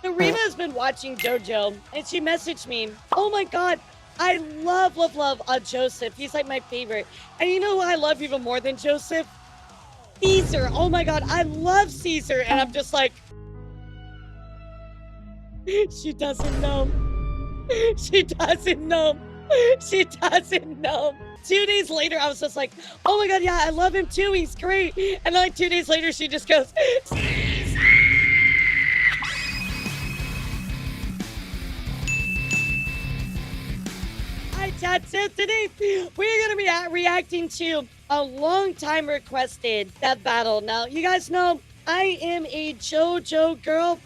So Rima has been watching JoJo, and she messaged me, oh my god, I love Joseph. He's like my favorite. And you know who I love even more than Joseph? Caesar. Oh my god, I love Caesar. And I'm just like, she doesn't know. She doesn't know. She doesn't know. 2 days later, I was just like, oh my god, yeah, I love him too. He's great. And like 2 days later, she just goes, Caesar! Hi, chat. So today, we're going to be reacting to a long time requested death battle. Now, you guys know I am a JoJo girl.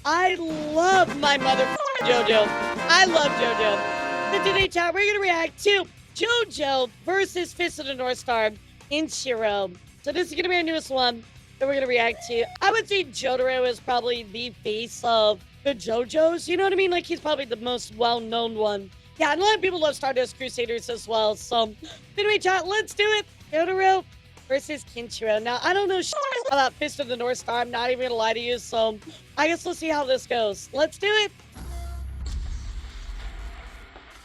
I love my mother JoJo. I love JoJo. So today, chat, we're going to react to JoJo versus Fist of the North Star Kenshiro. So this is going to be our newest one that we're going to react to. I would say Jotaro is probably the face of the JoJos. You know what I mean? Like, he's probably the most well-known one. Yeah, and a lot of people love Stardust Crusaders as well. So anyway, chat, let's do it. Jotaro versus Kenshiro. Now, I don't know about Fist of the North Star. I'm not even going to lie to you. So I guess we'll see how this goes. Let's do it.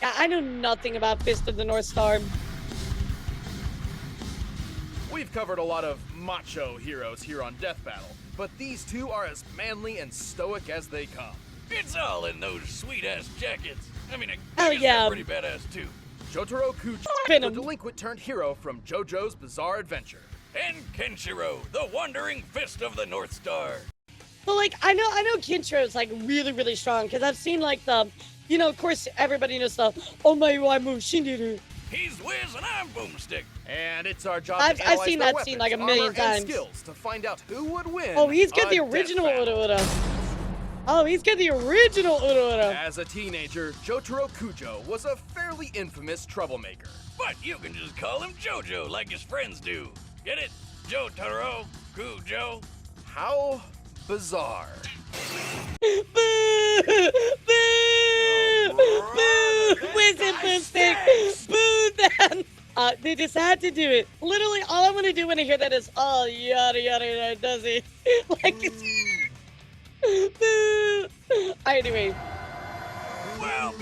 Yeah, I know nothing about Fist of the North Star. We've covered a lot of macho heroes here on Death Battle, but these two are as manly and stoic as they come. It's all in those sweet-ass jackets. I mean, Oh, I guess yeah. they're pretty badass, too. Jotaro Kujo, Venom. the delinquent turned hero from JoJo's Bizarre Adventure. And Kenshiro, the wandering fist of the North Star. But like, I know Kenshiro is like really strong because I've seen like the, you know, of course everybody knows the Omae wa Mushinderu. He's Wiz and I'm Boomstick. And it's our job I've to analyze seen their that scene weapons, like a million armor, and times. skills to find out who would win. Oh, he's got a the death original battle. Ura. Oh, he's got the original Ura. As a teenager, Jotaro Kujo was a fairly infamous troublemaker. But you can just call him JoJo like his friends do. Get it? Jotaro, Kujo. How bizarre. Boo! Boo! Boo! Wizard Boomstick! Boo them! They just had to do it. Literally, all I want to do when I hear that is, oh, yada yada, does he? Like, boo! Anyway. Well,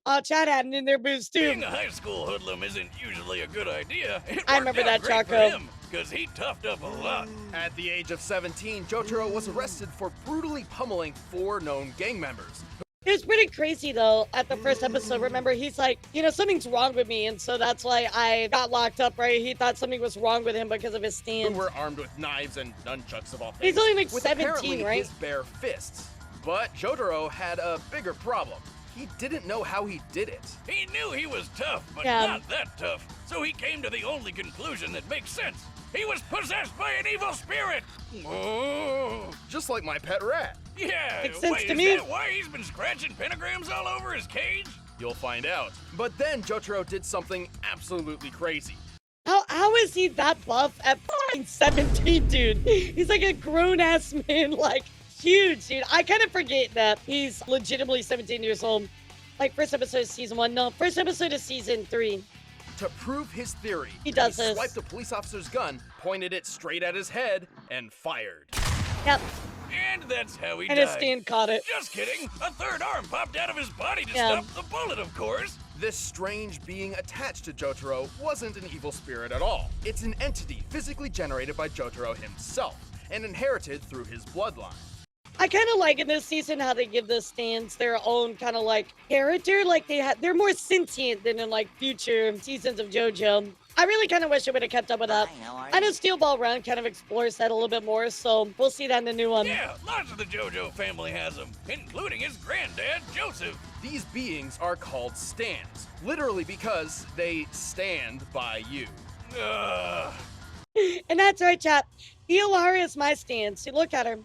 Oh, Chad had it in their boots too. being a high school hoodlum isn't usually a good idea. I remember that, Chaco. Because he toughed up a lot. At the age of 17, Jotaro was arrested for brutally pummeling 4 known gang members. It was pretty crazy though at the first episode. Remember, he's like, you know, something's wrong with me, and so that's why I got locked up, right? He thought something was wrong with him because of his Who stance. were armed with knives and nunchucks of all things. He's only like with 17, apparently right? his bare fists. But Jotaro had a bigger problem. He didn't know how he did it. He knew he was tough, but Yeah. not that tough. So he came to the only conclusion that makes sense. He was possessed by an evil spirit. Oh. Just like my pet rat. Yeah, Makes sense wait, to is me. that why he's been scratching pentagrams all over his cage? You'll find out. But then Jotaro did something absolutely crazy. How is he that buff at f***ing 17, dude? He's like a grown-ass man, like, huge, dude. I kind of forget that he's legitimately 17 years old. Like, first episode of season 1. No, first episode of season 3. To prove his theory, He does this. swiped a police officer's gun, pointed it straight at his head, and fired. Yep. And that's how he And died. his stand caught it. Just kidding. A third arm popped out of his body to Yeah. stop the bullet, of course. This strange being attached to Jotaro wasn't an evil spirit at all. It's an entity physically generated by Jotaro himself and inherited through his bloodline. I kind of like in this season how they give the stands their own kind of like character. Like they're more sentient than in like future seasons of JoJo. I really kind of wish I would have kept up with that. I know Steel Ball Run kind of explores that a little bit more, so we'll see that in the new one. Yeah, lots of the JoJo family has them, including his granddad, Joseph. These beings are called stands, literally because they stand by you. And that's right, chat. Elara is my stand. See, look at her.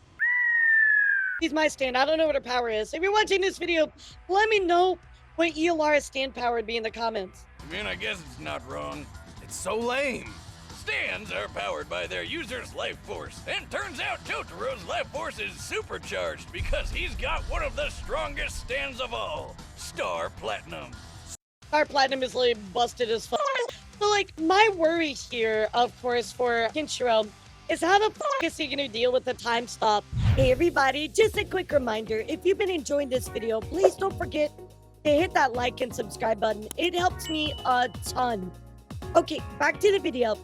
She's my stand. I don't know what her power is. If you're watching this video, let me know what Elara's stand power would be in the comments. I mean, I guess it's not wrong. It's so lame. Stands are powered by their user's life force, and turns out Jotaro's life force is supercharged because he's got one of the strongest stands of all, Star Platinum. Our platinum is really busted as fuck. So, like, my worry here, of course, for Kenshiro is how the fuck is he gonna deal with the time stop Hey everybody, just a quick reminder, if you've been enjoying this video, please don't forget to hit that like and subscribe button. It helps me a ton. Okay, back to the video.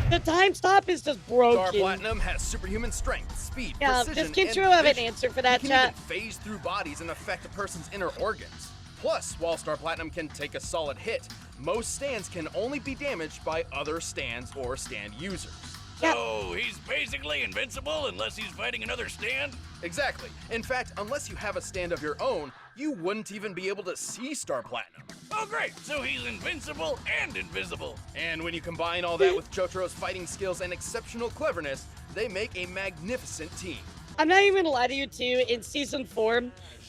The time stop is just broken. Star Platinum has superhuman strength, speed, Yeah, precision, does and Kenshiro have an vision. answer for that, He can chat? even phase through bodies and affect a person's inner organs. Plus, while Star Platinum can take a solid hit, most stands can only be damaged by other stands or stand users. So he's basically invincible unless he's fighting another stand? Exactly. In fact, unless you have a stand of your own, you wouldn't even be able to see Star Platinum. Oh great, so he's invincible and invisible. And when you combine all that with Jotaro's fighting skills and exceptional cleverness, they make a magnificent team. I'm not even gonna lie to you too, in Season 4,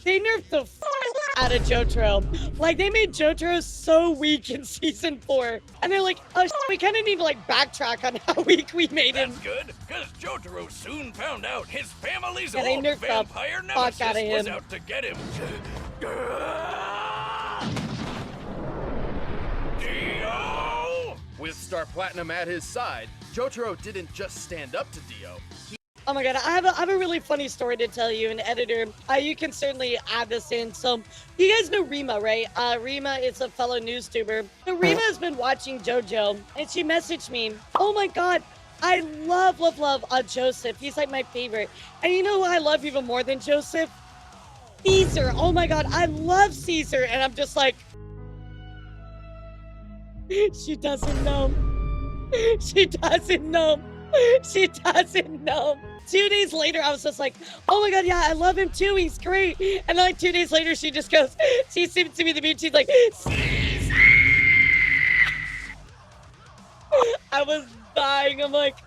they nerfed the out of Jotaro. Like, they made Jotaro so weak in Season 4. And they're like, oh, we kind of need to, like, backtrack on how weak we made him. That's good, because Jotaro soon found out his family's Yeah, they old nerfed the vampire fuck nemesis outta was him. out to get him. Dio! With Star Platinum at his side, Jotaro didn't just stand up to Dio. Oh my god, I have a really funny story to tell you, and editor, you can certainly add this in. So, you guys know Rima, right? Rima is a fellow newstuber. So Rima has been watching JoJo, and she messaged me, oh my god, I love Joseph. He's like my favorite. And you know who I love even more than Joseph? Caesar. Oh my god, I love Caesar. And I'm just like, she doesn't know. She doesn't know. She doesn't know. 2 days later, I was just like, oh my god, yeah, I love him too. He's great. And then, like, 2 days later, she just goes, she seems to be the beach. She's like, Caesar. I was dying. I'm like,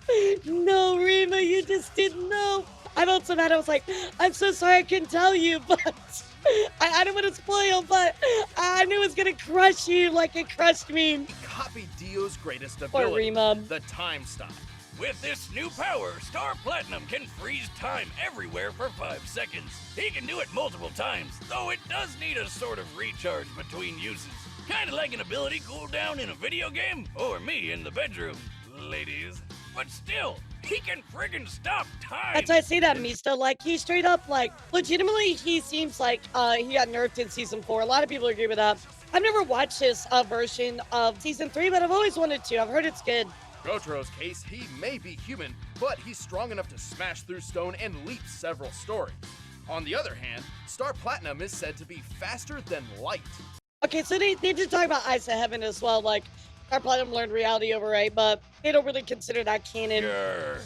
no, Rima, you just didn't know. I felt so bad. I was like, I'm so sorry I couldn't tell you, but I didn't want to spoil, but I knew it was going to crush you like it crushed me. He copied Dio's greatest Poor ability, Rima. the time stop. With this new power, Star Platinum can freeze time everywhere for 5 seconds. He can do it multiple times, though it does need a sort of recharge between uses. Kinda like an ability cooldown in a video game, or me in the bedroom, ladies. But still, he can friggin' stop time! That's why I say that, Mista. Like, he straight up, like, legitimately, he seems like he got nerfed in Season 4. A lot of people agree with that. I've never watched this version of Season 3, but I've always wanted to. I've heard it's good. Jotaro's case, he may be human, but he's strong enough to smash through stone and leap several stories. On the other hand, Star Platinum is said to be faster than light. Okay, so they did talk about Ice of Heaven as well. Like, Star Platinum learned reality override, but they don't really consider that canon. Sure.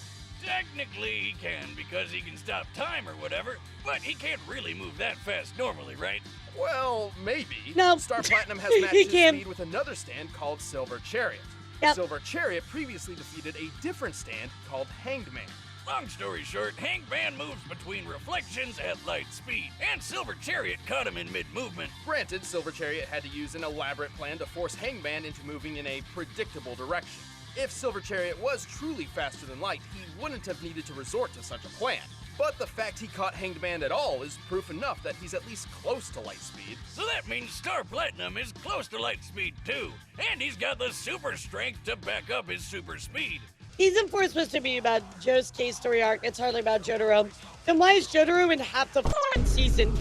Technically he can because he can stop time or whatever, but he can't really move that fast normally, right? Well, maybe. No. Star Platinum has matched He his can. speed with another stand called Silver Chariot. Yep. Silver Chariot previously defeated a different stand called Hanged Man. Long story short, Hanged Man moves between reflections at light speed, and Silver Chariot caught him in mid-movement. Granted, Silver Chariot had to use an elaborate plan to force Hanged Man into moving in a predictable direction. If Silver Chariot was truly faster than light, he wouldn't have needed to resort to such a plan. But the fact he caught Hanged Man at all is proof enough that he's at least close to light speed. So that means Star Platinum is close to light speed too, and he's got the super strength to back up his super speed. Season 4 is supposed to be about Joe's case story arc. It's hardly about Jotaro. Then why is Jotaro in half the season?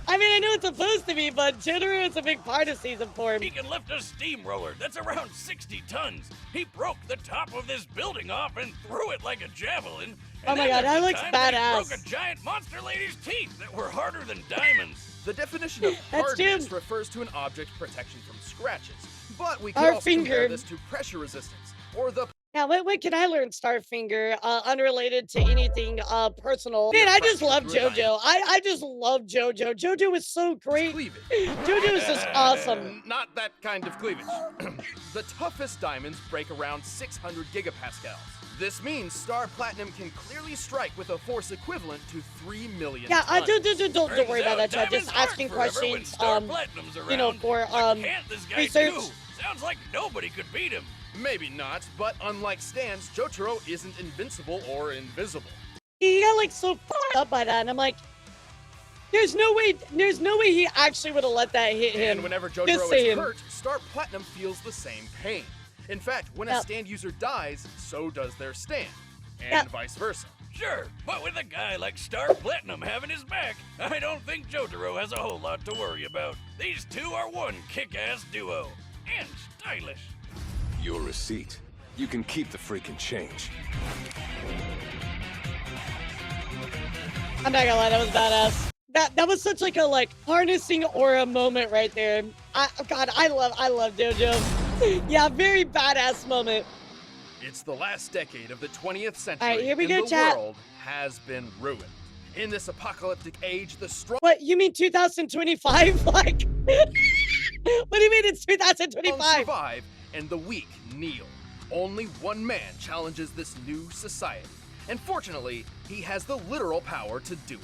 I mean, I know it's supposed to be, but Jotaro is a big part of Season 4. He can lift a steamroller that's around 60 tons. He broke the top of this building off and threw it like a javelin. Oh And my then god, that there's the looks time that he badass. broke a giant monster lady's teeth that were harder than diamonds. The definition of That's hardness true. refers to an object protection from scratches, but we Our could also compare finger. this to pressure resistance, or the Now, what can I learn, Starfinger, unrelated to anything personal? Man, I just love JoJo. I just love JoJo. JoJo is so great. cleavage. JoJo is just awesome. Not that kind of cleavage. The toughest diamonds break around 600 gigapascals. This means Star Platinum can clearly strike with a force equivalent to 3 million Yeah, tons. don't worry about that, chat. Diamonds Just aren't asking forever when questions, Star Platinum's you know, around. for, What can't this guy research. do? Sounds like nobody could beat him. Maybe not, but unlike Stans, Jotaro isn't invincible or invisible. He got like so f***ed up by that, and I'm like, there's no way he actually would have let that hit him. And whenever Just Jotaro is saying. hurt, Star Platinum feels the same pain. In fact, when a Yep. stand user dies, so does their stand, and Yep. vice versa. Sure, but with a guy like Star Platinum having his back, I don't think Jotaro has a whole lot to worry about. These two are one kick-ass duo. And stylish. Your receipt. You can keep the freaking change. I'm not gonna lie, that was badass. That was such like a harnessing aura moment right there. God, I love JoJo. Yeah, very badass moment. It's the last decade of the 20th century, All right, here we and go, the chat. world has been ruined. In this apocalyptic age, the strong What, you mean 2025? Like, what do you mean it's 2025? survive and the weak kneel. Only one man challenges this new society, and fortunately, he has the literal power to do it.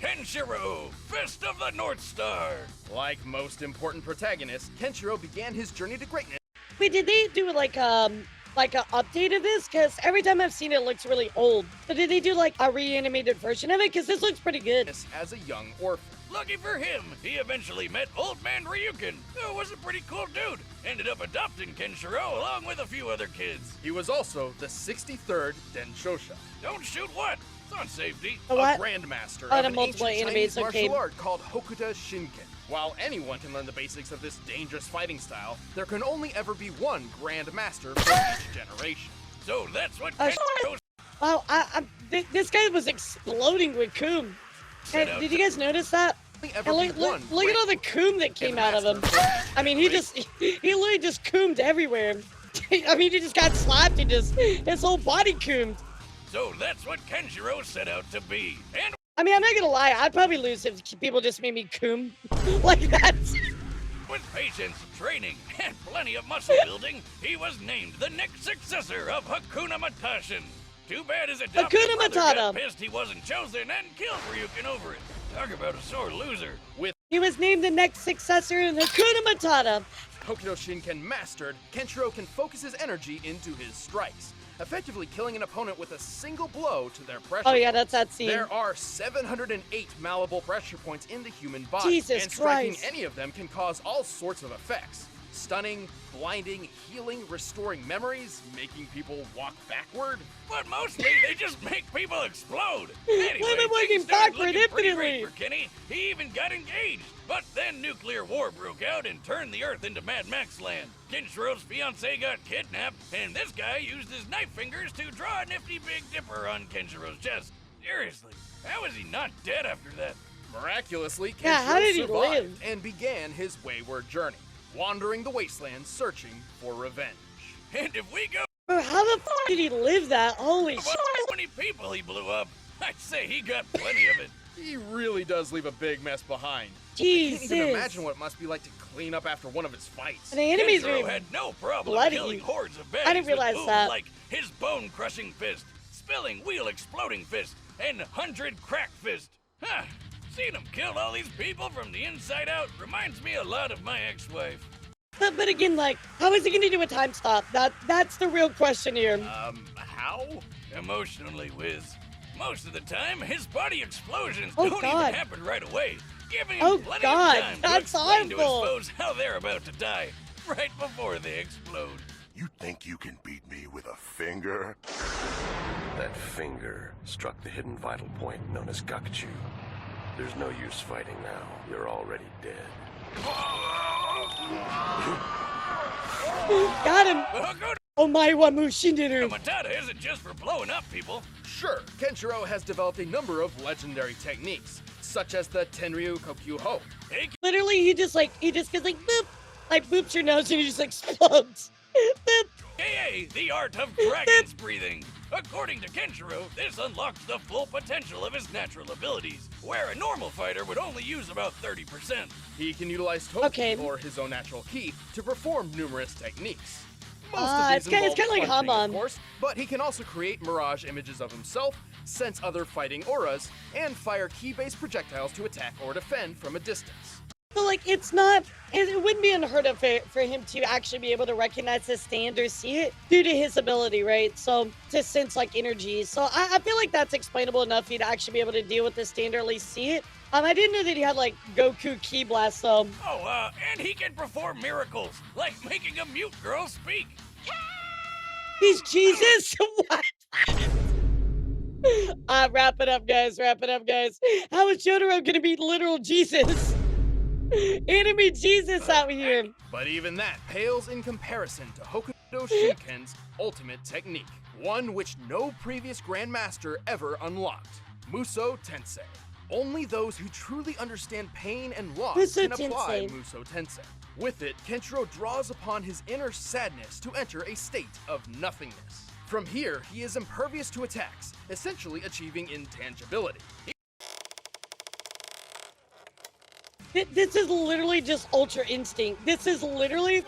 Kenshiro, Fist of the North Star. Like most important protagonists, Kenshiro began his journey to greatness Wait, did they do like an update of this? Because every time I've seen it, it looks really old. So did they do like a reanimated version of it? Because this looks pretty good. as a young orphan. Lucky for him, he eventually met Old Man Ryukin, who was a pretty cool dude. Ended up adopting Kenshiro along with a few other kids. He was also the 63rd Denshosha, Don't shoot what? It's on safety. A what? a grandmaster Oh, of the an multiple ancient enemies, Chinese okay. martial art called Hokuto Shinken. While anyone can learn the basics of this dangerous fighting style, there can only ever be one grandmaster for each generation. So that's what Oh, Kenshiro Wow, this guy was exploding with coom. Hey, did you guys notice that? Only And ever look, be look, one look at all the coom that came out of him. I mean, he literally just coomed everywhere. I mean, he just got slapped and his whole body coomed. So that's what Kenshiro set out to be. And I mean, I'm not gonna lie, I'd probably lose if people just made me coom like that. with patience, training, and plenty of muscle building, he was named the next successor of Hakuna Matashin. Too bad his adopted Hakuna brother got Matata. pissed he wasn't chosen and killed Ryukin over it. Talk about a sore loser. With He was named the next successor in Hakuna Matata. Hokuto Shinken mastered, Kenshiro can focus his energy into his strikes, effectively killing an opponent with a single blow to their pressure. Oh yeah, that's that scene. There are 708 malleable pressure points in the human body, Jesus and striking Christ. any of them can cause all sorts of effects. Stunning, blinding, healing, restoring memories, making people walk backward. But mostly, they just make people explode. Anyway, Women walking things started backward looking pretty infinitely. great for Kenny. He even got engaged. But then nuclear war broke out and turned the Earth into Mad Max land. Kinshiro's fiancée got kidnapped, and this guy used his knife fingers to draw a nifty Big Dipper on Kinshiro's chest. Seriously, how is he not dead after that? Miraculously, Kenshiro Yeah, how did he survived live? and began his wayward journey, wandering the wastelands searching for revenge. And if we go Bro, how the did he live that? Holy about shit. how many people he blew up, I'd say he got plenty of it. He really does leave a big mess behind. I Jesus. can't even imagine what it must be like to clean up after one of his fights. And the enemies Kenshiro are had no problem bloody. killing hordes of baddies I didn't realize with moves that. like his bone-crushing fist, spilling wheel-exploding fist, and 100 crack fist. Huh. Seeing him kill all these people from the inside out reminds me a lot of my ex-wife. But again, like, how is he gonna do a time stop? That's the real question here. How? Emotionally, Wiz. Most of the time, his body explosions Oh, don't God. even happen right away, giving him Oh, plenty God, of time to that's explain to his harmful. foes how they're about to die, right before they explode. You think you can beat me with a finger? That finger struck the hidden vital point known as Gakuchu. There's no use fighting now. You're already dead. Got him. But Hakuna Oh my wa Mushinderu. Matata isn't just for blowing up people. Sure, Kenshiro has developed a number of legendary techniques, such as the Tenryu Kokyuho. Hey, Literally, he just goes like boop, like boops your nose and he just explodes. Boop. aka the art of dragon's breathing. According to Kenshiro, this unlocks the full potential of his natural abilities, where a normal fighter would only use about 30%. He can utilize Toki, Okay. or his own natural ki, to perform numerous techniques. Most It's of these kinda involve like punching, Hamon. of course, but he can also create mirage images of himself, sense other fighting auras, and fire ki-based projectiles to attack or defend from a distance. But like, it wouldn't be unheard of for him to actually be able to recognize the stand or see it due to his ability, right? So to sense like energy. So I feel like that's explainable enough for you to actually be able to deal with the stand or at least see it. I didn't know that he had like Goku Ki Blast though. Oh, and he can perform miracles, like making a mute girl speak. He's Jesus. What? Wrap it up, guys. Wrap it up, guys. How is Jotaro gonna be literal Jesus? Enemy Jesus out here. But even that pales in comparison to Hokuto Shinken's ultimate technique, one which no previous Grandmaster ever unlocked, Muso Tensei. Only those who truly understand pain and loss Muso can apply Tensei. Muso Tensei. With it, Kenshiro draws upon his inner sadness to enter a state of nothingness. From here, he is impervious to attacks, essentially achieving intangibility. This is literally just Ultra Instinct. This is literally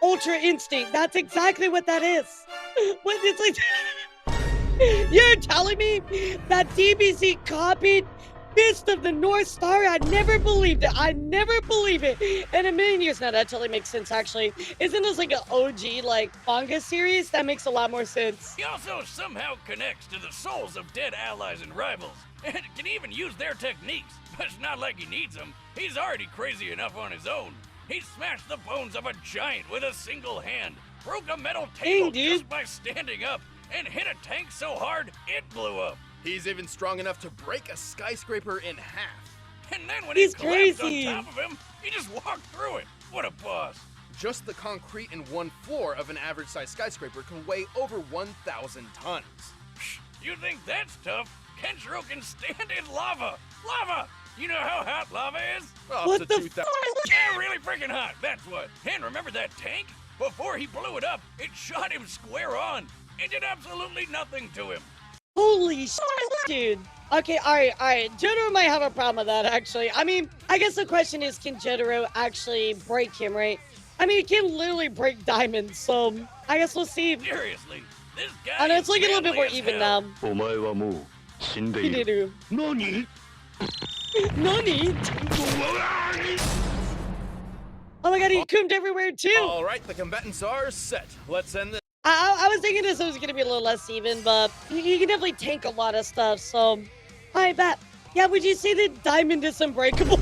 Ultra Instinct. That's exactly what that is. What it's like. You're telling me that DBZ copied Fist of the North Star? I never believed it. I never believe it. In a million years now, that totally makes sense, actually. Isn't this like an OG, like, manga series? That makes a lot more sense. He also somehow connects to the souls of dead allies and rivals, and can even use their techniques. But it's not like he needs them. He's already crazy enough on his own. He smashed the bones of a giant with a single hand, broke a metal table just by standing up, and hit a tank so hard it blew up. He's even strong enough to break a skyscraper in half. And then when He's it collapsed crazy. on top of him, he just walked through it. What a boss. Just the concrete in one floor of an average-sized skyscraper can weigh over 1,000 tons. You think that's tough? Kenshiro can stand in lava. Lava! You know how hot lava is? Up What to the 2,000. Yeah, really freaking hot, that's what. And remember that tank? Before he blew it up, it shot him square on. It did absolutely nothing to him. Holy shit, dude. Okay, alright. Jotaro might have a problem with that, actually. I mean, I guess the question is, can Jotaro actually break him, right? I mean, he can literally break diamonds, so I guess we'll see. Seriously, this guy I know, it's is looking a little bit more manly as even hell. now. お前はもう死んでいる。 Kineru. 何 Nani? Oh my god, he coomed everywhere, too. All right, the combatants are set. Let's end this. I was thinking this was gonna be a little less even, but he can definitely tank a lot of stuff, so I bet. Yeah, would you say that Diamond is unbreakable?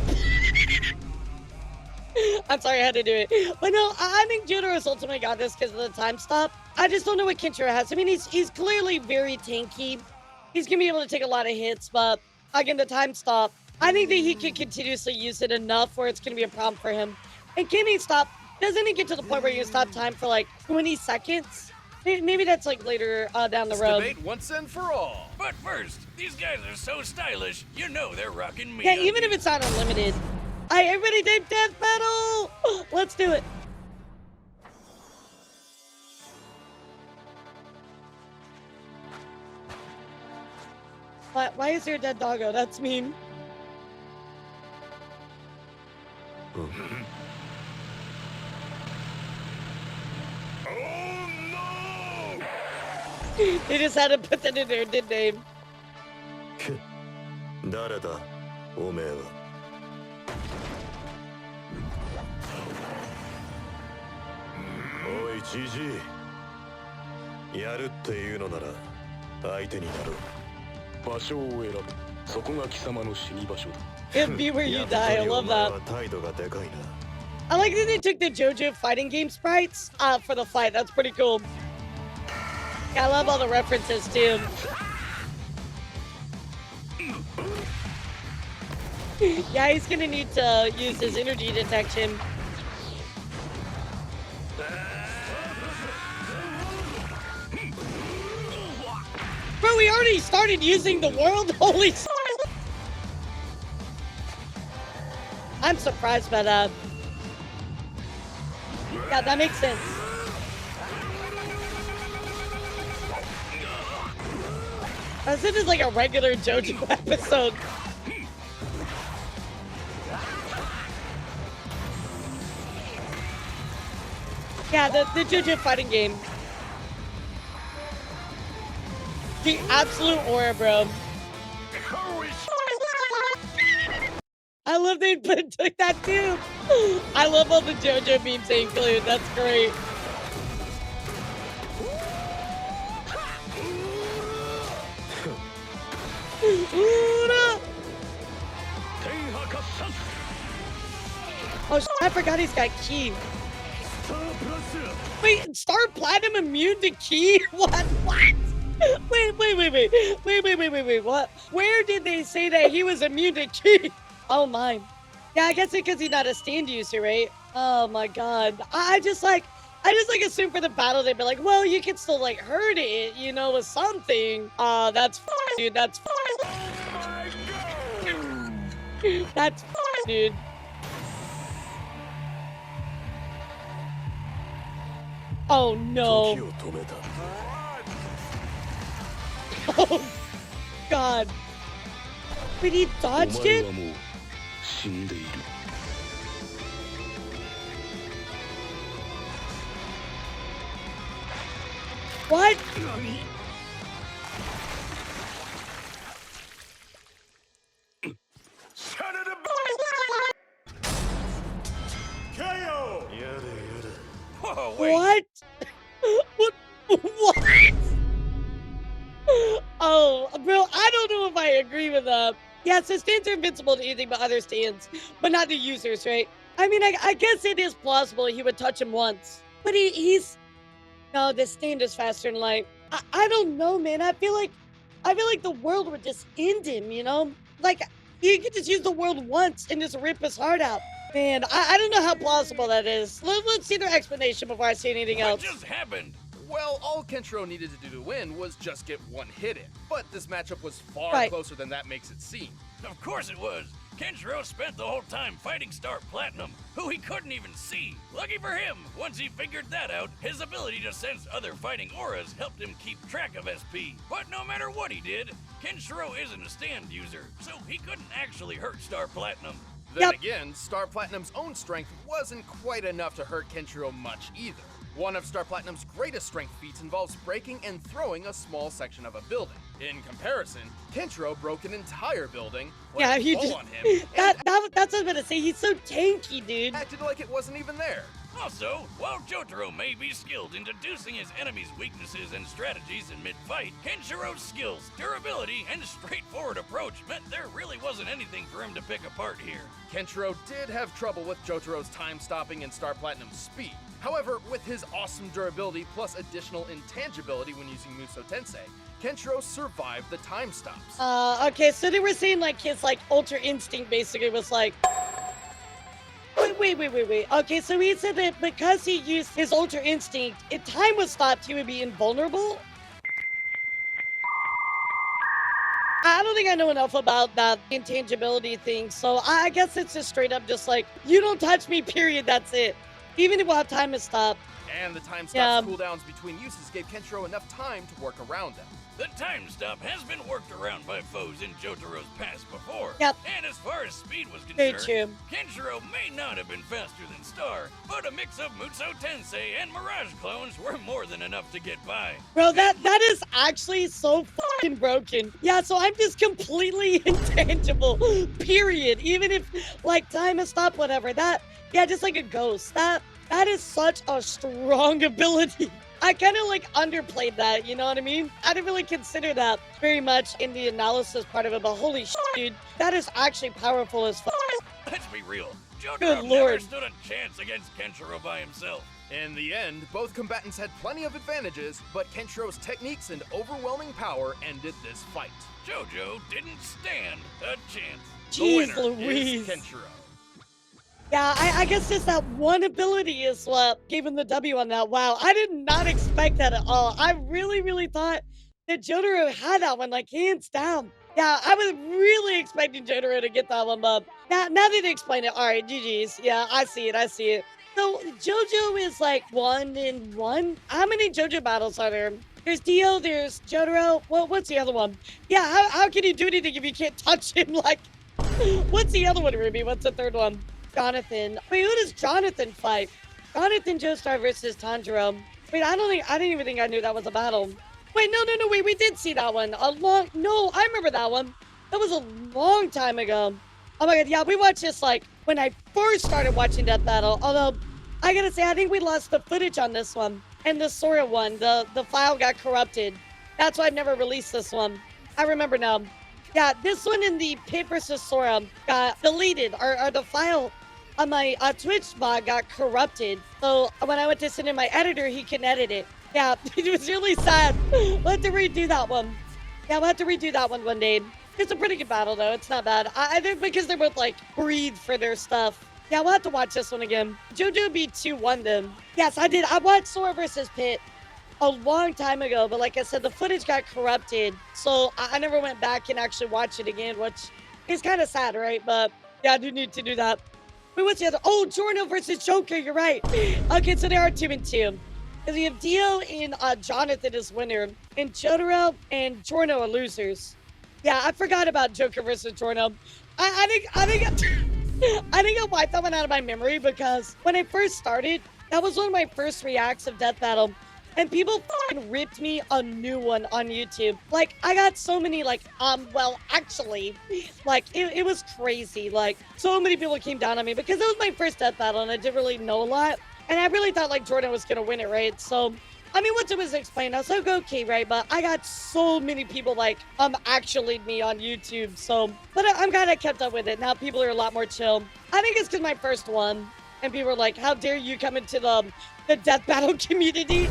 I'm sorry, I had to do it. But no, I think Jotaro's ultimately got this because of the time stop. I just don't know what Kenshiro has. I mean, he's clearly very tanky. He's gonna be able to take a lot of hits, but again, the time stop. I think that he can continuously use it enough where it's gonna be a problem for him. And can he stop? Doesn't he get to the point where you can stop time for like 20 seconds? Maybe that's like later down the Let's road. debate once and for all. But first, these guys are so stylish, you know they're rocking me. Yeah, even if it's not unlimited. Alright, everybody take death battle! Let's do it. Why is there a dead doggo? That's mean. Oh no! They just had to put that in there, didn't they? 誰だおめえは。おいジジイ。やるっていうのなら相手になろう。場所を選ぶ。そこが貴様の死に場所だ。 It'd be where you die. I love that. 態度がでかいな。 I like that they took the JoJo fighting game sprites for the fight. That's pretty cool. Yeah, I love all the references too. Yeah, he's gonna need to use his energy detection. Bro, we already started using the world? Holy shit. I'm surprised by that. Yeah, that makes sense. This is like a regular JoJo episode. Yeah, the JoJo fighting game. The absolute aura, bro. I love they took that too. I love all the JoJo memes they include. That's great. Oh, I forgot he's got Ki. Wait, Star Platinum immune to Ki? What? Wait. What? Where did they say that he was immune to ki? Oh my. Yeah, I guess because he's not a stand user, right? Oh my god. I just like assume for the battle they'd be like, well, you can still like hurt it, you know, with something. That's dude. That's that's dude. Oh no. 時を止めた Oh god. But he お dodged 前 it? はもう死んでいる What? KO! やだやだ Whoa, wait. What? What? Oh, bro, I don't know if I agree with that. Yeah, so stands are invincible to anything but other stands, but not to users, right? I mean, I guess it is plausible he would touch him once, but he's no, this stand is faster than light. I don't know, man. I feel like the world would just end him, you know? Like he could just use the world once and just rip his heart out. Man, I don't know how plausible that is. Let's see their explanation before I say anything What else. just happened? Well, all Kenshiro needed to do to win was just get one hit in. But this matchup was far Right. closer than that makes it seem. Of course it was. Kenshiro spent the whole time fighting Star Platinum, who he couldn't even see. Lucky for him, once he figured that out, his ability to sense other fighting auras helped him keep track of SP. But no matter what he did, Kenshiro isn't a stand user, so he couldn't actually hurt Star Platinum. Then Yep. again, Star Platinum's own strength wasn't quite enough to hurt Kenshiro much either. One of Star Platinum's greatest strength feats involves breaking and throwing a small section of a building. In comparison, Kenshiro broke an entire building, Yeah, played he full just on him, and that's what I was gonna say. He's so tanky, dude. acted like it wasn't even there. Also, while Jotaro may be skilled in deducing his enemy's weaknesses and strategies in mid-fight, Kenshiro's skills, durability, and straightforward approach meant there really wasn't anything for him to pick apart here. Kenshiro did have trouble with Jotaro's time stopping and Star Platinum's speed. However, with his awesome durability plus additional intangibility when using Muso Tensei, Kenshiro survived the time stops. Okay, so they were saying like his like ultra instinct basically was like. Wait. Okay, so he said that because he used his ultra instinct, if time was stopped, he would be invulnerable. I don't think I know enough about that intangibility thing, so I guess it's just straight up just like, you don't touch me, period, that's it. Even if while time is stopped. And the time Yeah. stops cooldowns between uses gave Kenshiro enough time to work around them. The time stop has been worked around by foes in Jotaro's past before. Yep. And as far as speed was Very concerned, true. Kenshiro may not have been faster than Star, but a mix of Muso Tensei and Mirage clones were more than enough to get by. Bro, that is actually so fucking broken. Yeah, so I'm just completely intangible, period. Even if, like, time has stopped, whatever. Yeah, just like a ghost. That is such a strong ability. I kind of, like, underplayed that, you know what I mean? I didn't really consider that very much in the analysis part of it, but holy shit, dude. That is actually powerful as fuck. Let's be real, Good Jotaro never lord. stood a chance against Kenshiro by himself. In the end, both combatants had plenty of advantages, but Kenshiro's techniques and overwhelming power ended this fight. Jojo didn't stand a chance. The Jeez winner Louise. is Kenshiro. Yeah, I guess just that one ability is what gave him the W on that. Wow, I did not expect that at all. I really thought that Jotaro had that one, like, hands down. Yeah, I was really expecting Jotaro to get that one, but now that they explain it, all right, GG's. Yeah, I see it. So, JoJo is like 1-1. How many JoJo battles are there? There's Dio, there's Jotaro. Well, what's the other one? Yeah, how can you do anything if you can't touch him? Like, what's the other one, Ruby? What's the third one? Jonathan. Wait, who does Jonathan fight? Jonathan Joestar versus Tanjiro. Wait, I didn't even think I knew that was a battle. Wait, no, wait, we did see that one. No, I remember that one. That was a long time ago. Oh my god, yeah, we watched this, like, when I first started watching that battle. Although, I gotta say, I think we lost the footage on this one. And the Sora one, the file got corrupted. That's why I've never released this one. I remember now. Yeah, this one in the Pit vs. Sora got deleted, or the file on my Twitch bot got corrupted. So when I went to send in my editor, he can edit it. Yeah, it was really sad. We'll have to redo that one. Yeah, we'll have to redo that one day. It's a pretty good battle, though. It's not bad. I think because they're both, like, breathe for their stuff. Yeah, we'll have to watch this one again. JoJo beat 2-1 them. Yes, I did. I watched Sora versus Pit a long time ago, but like I said, the footage got corrupted. So I never went back and actually watched it again, which is kind of sad, right? But yeah, I do need to do that. Wait, what's the other? Oh, Giorno versus Joker. You're right. Okay, so they are 2-2. Because we have Dio and Jonathan as winner, and Jotaro and Giorno are losers. Yeah, I forgot about Joker versus Giorno. I think I wiped that one out of my memory because when I first started, that was one of my first reacts of Death Battle. And people fucking ripped me a new one on YouTube. Like, I got so many, like, well, actually, like, it was crazy. Like, so many people came down on me because it was my first Death Battle and I didn't really know a lot. And I really thought, like, Jordan was gonna win it, right? So, I mean, once it was explained, I was like, okay, right? But I got so many people, like, actually me on YouTube. So, but I'm glad I kept up with it. Now people are a lot more chill. I think it's because my first one. And people were like, how dare you come into the Death Battle community?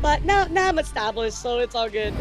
But now I'm established, so it's all good.